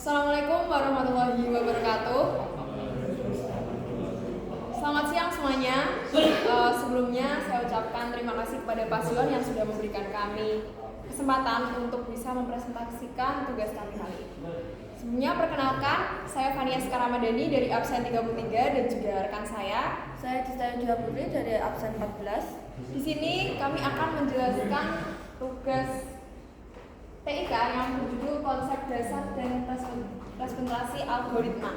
Assalamualaikum warahmatullahi wabarakatuh. Selamat siang semuanya. Sebelumnya saya ucapkan terima kasih kepada Pak Sion yang sudah memberikan kami kesempatan untuk bisa mempresentasikan tugas kami kali ini. Sebelumnya perkenalkan, saya Fania Skaramadani dari absen 33 dan juga rekan saya Cita Putri dari absen 14. Di sini kami akan menjelaskan tugas TIK yang berjudul Konsep Dasar dan Representasi Algoritma.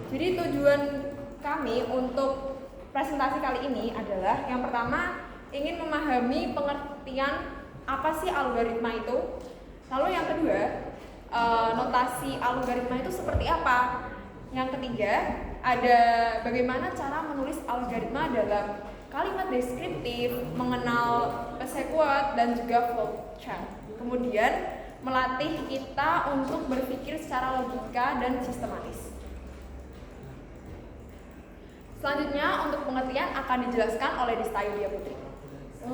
Jadi tujuan kami untuk presentasi kali ini adalah yang pertama ingin memahami pengertian apa sih algoritma itu. Lalu yang kedua, notasi algoritma itu seperti apa. Yang ketiga, ada bagaimana cara menulis algoritma dalam kalimat deskriptif, mengenal sequence dan juga flowchart. Kemudian melatih kita untuk berpikir secara logika dan sistematis. Selanjutnya untuk pengertian akan dijelaskan oleh Dista Yulia Putri.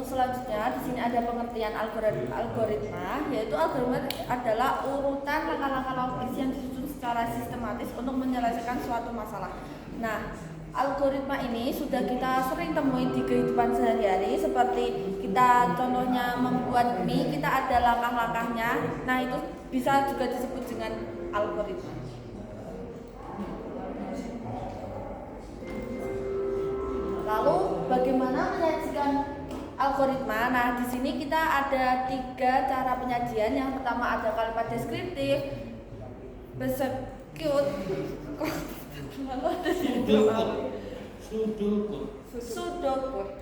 Selanjutnya di sini ada pengertian algoritma, yaitu algoritma adalah urutan langkah-langkah logis yang disusun secara sistematis untuk menyelesaikan suatu masalah. Nah, algoritma ini sudah kita sering temui di kehidupan sehari-hari, seperti kita contohnya membuat mie, kita ada langkah-langkahnya. Nah, itu bisa juga disebut dengan algoritma. Lalu bagaimana menyajikan algoritma? Nah, di sini kita ada 3 cara penyajian. Yang pertama ada kalimat deskriptif, execute, lalu ada pseudocode.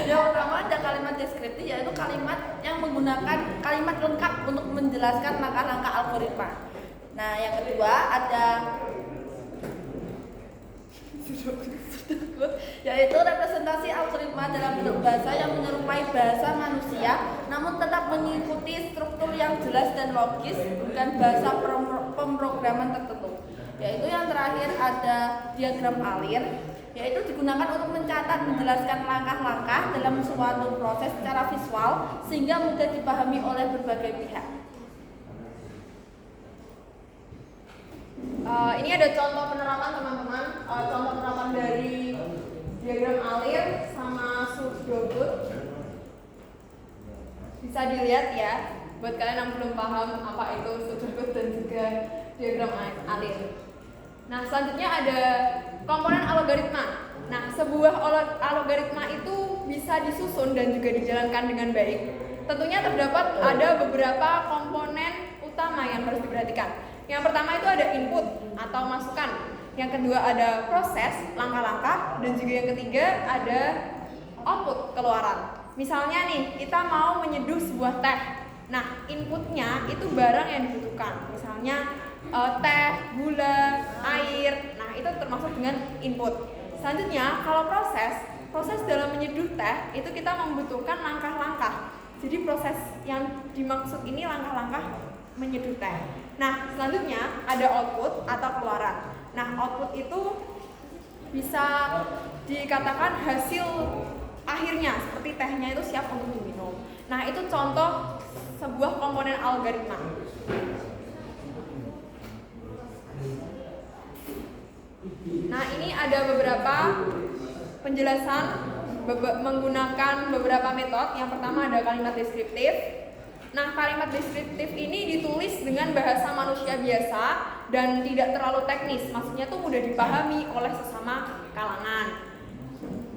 Yang pertama ada kalimat deskriptif, yaitu kalimat yang menggunakan kalimat lengkap untuk menjelaskan langkah-langkah algoritma. Nah, yang kedua ada yaitu representasi algoritma dalam bentuk bahasa yang menyerupai bahasa manusia, namun tetap mengikuti struktur yang jelas dan logis, bukan bahasa pemrograman tertentu. Yaitu yang terakhir ada diagram alir, yaitu digunakan untuk mencatat menjelaskan langkah-langkah dalam suatu proses secara visual sehingga mudah dipahami oleh berbagai pihak. Ini ada contoh penerapan teman-teman, contoh penerapan dari diagram alir sama pseudocode. Bisa dilihat ya, buat kalian yang belum paham apa itu pseudocode dan juga diagram alir. Nah, selanjutnya ada komponen algoritma. Nah, sebuah algoritma itu bisa disusun dan juga dijalankan dengan baik. Tentunya terdapat ada beberapa komponen utama yang harus diperhatikan. Yang pertama itu ada input atau masukan. Yang kedua ada proses, langkah-langkah, dan juga yang ketiga ada output, keluaran. Misalnya nih, kita mau menyeduh sebuah teh. Nah, inputnya itu barang yang dibutuhkan. Misalnya teh, gula, air. Nah, itu termasuk dengan input. Selanjutnya, kalau proses dalam menyeduh teh itu kita membutuhkan langkah-langkah. Jadi proses yang dimaksud ini langkah-langkah menyeduh teh. Nah, selanjutnya ada output atau keluaran. Nah, output itu bisa dikatakan hasil akhirnya, seperti tehnya itu siap untuk diminum. Nah, itu contoh sebuah komponen algoritma. Nah, ini ada beberapa penjelasan menggunakan beberapa metode. Yang pertama ada kalimat deskriptif. Nah, kalimat deskriptif ini ditulis dengan bahasa manusia biasa dan tidak terlalu teknis. Maksudnya tuh mudah dipahami oleh sesama kalangan.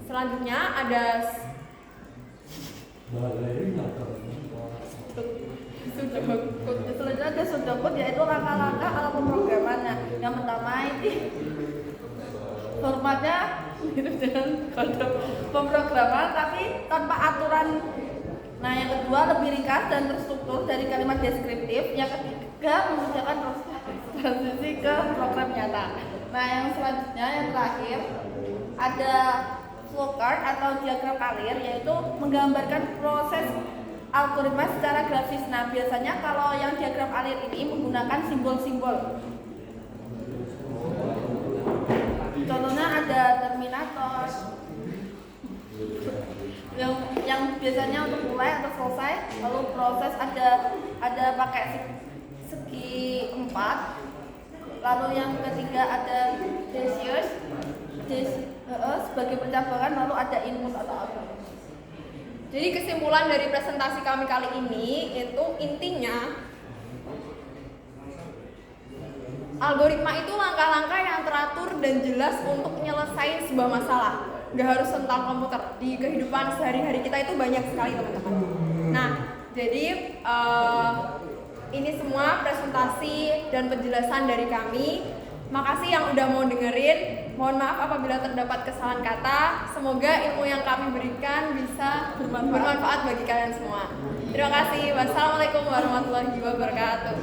Selanjutnya ada pseudocode, yaitu langkah-langkah atau pemrograman. Nah, yang pertama ini formatnya mirip dengan kode pemrograman tapi tanpa aturan. Nah, yang kedua lebih ringkas dan terstruktur dari kalimat deskriptif. Yang ketiga memudahkan proses transisi ke program nyata. Nah, yang selanjutnya yang terakhir ada flowchart atau diagram alir, yaitu menggambarkan proses algoritma secara grafis. Nah, biasanya kalau yang diagram alir ini menggunakan simbol-simbol. Contohnya ada terminator, yang biasanya untuk mulai atau selesai, lalu proses ada pakai segi 4, lalu yang ketiga ada decius sebagai pencabulan, lalu ada input atau apa. Jadi kesimpulan dari presentasi kami kali ini itu intinya algoritma itu langkah-langkah yang teratur dan jelas untuk menyelesaikan sebuah masalah. Gak harus tentang komputer. Di kehidupan sehari-hari kita itu banyak sekali teman-teman. Nah, jadi ini semua presentasi dan penjelasan dari kami. Makasih yang udah mau dengerin. Mohon maaf apabila terdapat kesalahan kata. Semoga ilmu yang kami berikan bisa bermanfaat bagi kalian semua. Terima kasih. Wassalamualaikum warahmatullahi wabarakatuh.